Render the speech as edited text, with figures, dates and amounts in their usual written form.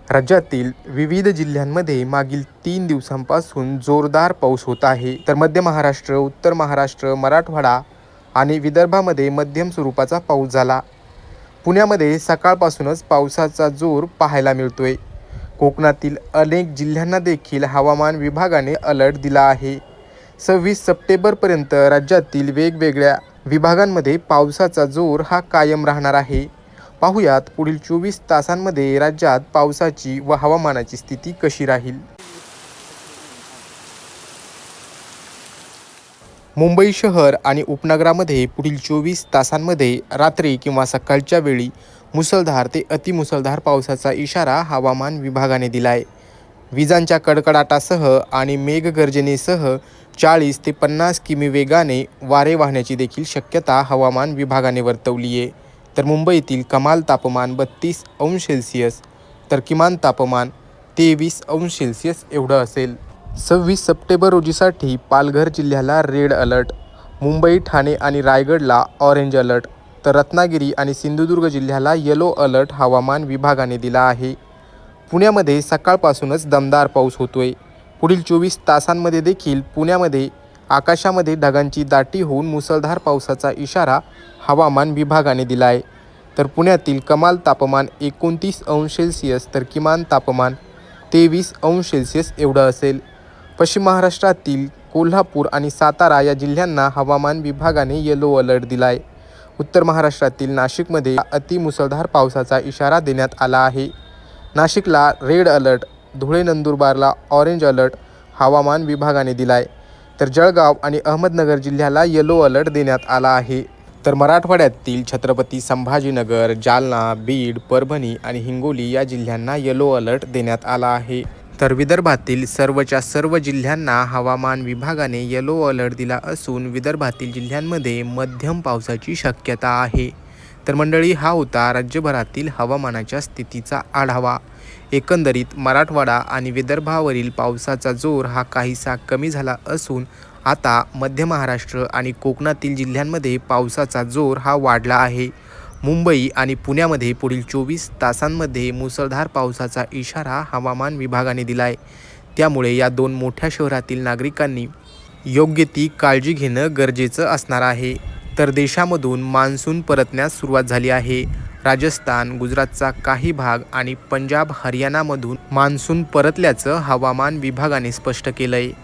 राज्यातील विविध जिल्ह्यांमध्ये मागील 3 दिवसांपासून जोरदार पाऊस होत आहे. तर मध्य महाराष्ट्र, उत्तर महाराष्ट्र, मराठवाडा आणि विदर्भामध्ये मध्यम स्वरूपाचा पाऊस झाला. पुण्यामध्ये सकाळपासूनच पावसाचा जोर पाहायला मिळतोय. कोकणातील अनेक जिल्ह्यांना देखील हवामान विभागाने अलर्ट दिला आहे. 26 सप्टेंबरपर्यंत राज्यातील वेगवेगळ्या विभागांमध्ये पावसाचा जोर हा कायम राहणार आहे. पाहुयात पुढील 24 तासांमध्ये राज्यात पावसाची व हवामानाची स्थिती कशी राहील. मुंबई शहर आणि उपनगरामध्ये पुढील 24 तासांमध्ये रात्री किंवा सकाळच्या वेळी मुसळधार ते अतिमुसळधार पावसाचा इशारा हवामान विभागाने दिला आहे. विजांच्या कडकडाटासह आणि मेघगर्जनेसह 40 ते 50 किमी वेगाने वारे वाहण्याची देखील शक्यता हवामान विभागाने वर्तवली आहे. तर मुंबईतील कमाल तापमान 32°C तर किमान तापमान 23°C एवढं असेल. 26 सप्टेंबर रोजीसाठी पालघर जिल्ह्याला रेड अलर्ट, मुंबई, ठाणे आणि रायगडला ऑरेंज अलर्ट, तर रत्नागिरी आणि सिंधुदुर्ग जिल्ह्याला येलो अलर्ट हवामान विभागाने दिला आहे. पुण्यामध्ये सकाळपासूनच दमदार पाऊस होतोय. पुढील 24 तासांमध्ये देखील पुण्यामध्ये आकाशामध्ये ढगांची दाटी होऊन मुसळधार पावसाचा इशारा हवामान विभागाने दिला आहे. तर पुण्यातील कमाल तापमान 29°C तर किमान तापमान 23°C एवढं असेल. पश्चिम महाराष्ट्रातील कोल्हापूर आणि सातारा या जिल्ह्यांना हवामान विभागाने येलो अलर्ट दिला आहे. उत्तर महाराष्ट्रातील नाशिकमध्ये अतिमुसळधार पावसाचा इशारा देण्यात आला आहे. नाशिकला रेड अलर्ट, धुळे नंदुरबारला ऑरेंज अलर्ट हवामान विभागाने दिला आहे. तर जळगाव आणि अहमदनगर जिल्ह्याला येलो अलर्ट देण्यात आला आहे. तर मराठवाड्यातील छत्रपती संभाजीनगर, जालना, बीड, परभणी आणि हिंगोली या जिल्ह्यांना येलो अलर्ट देण्यात आला आहे. तर विदर्भातील सर्वच्या सर्व जिल्ह्यांना हवामान विभागाने येलो अलर्ट दिला असून विदर्भातील जिल्ह्यांमध्ये मध्यम पावसाची शक्यता आहे. तर मंडळी, हा होता राज्यभरातील हवामानाच्या स्थितीचा आढावा. एकंदरीत मराठवाडा आणि विदर्भावरील पावसाचा जोर हा काहीसा कमी झाला असून आता मध्य महाराष्ट्र आणि कोकणातील जिल्ह्यांमध्ये पावसाचा जोर हा वाढला आहे. मुंबई आणि पुण्यामध्ये पुढील 24 तासांमध्ये मुसळधार पावसाचा इशारा हवामान विभागाने दिला आहे. त्यामुळे या दोन मोठ्या शहरातील नागरिकांनी योग्य ती काळजी घेणं गरजेचं असणार आहे. तर देशामधून मान्सून परतण्यास सुरुवात झाली आहे. राजस्थान, गुजरातचा काही भाग आणि पंजाब, हरियाणामधून मान्सून परतल्याचं हवामान विभागाने स्पष्ट केलं आहे.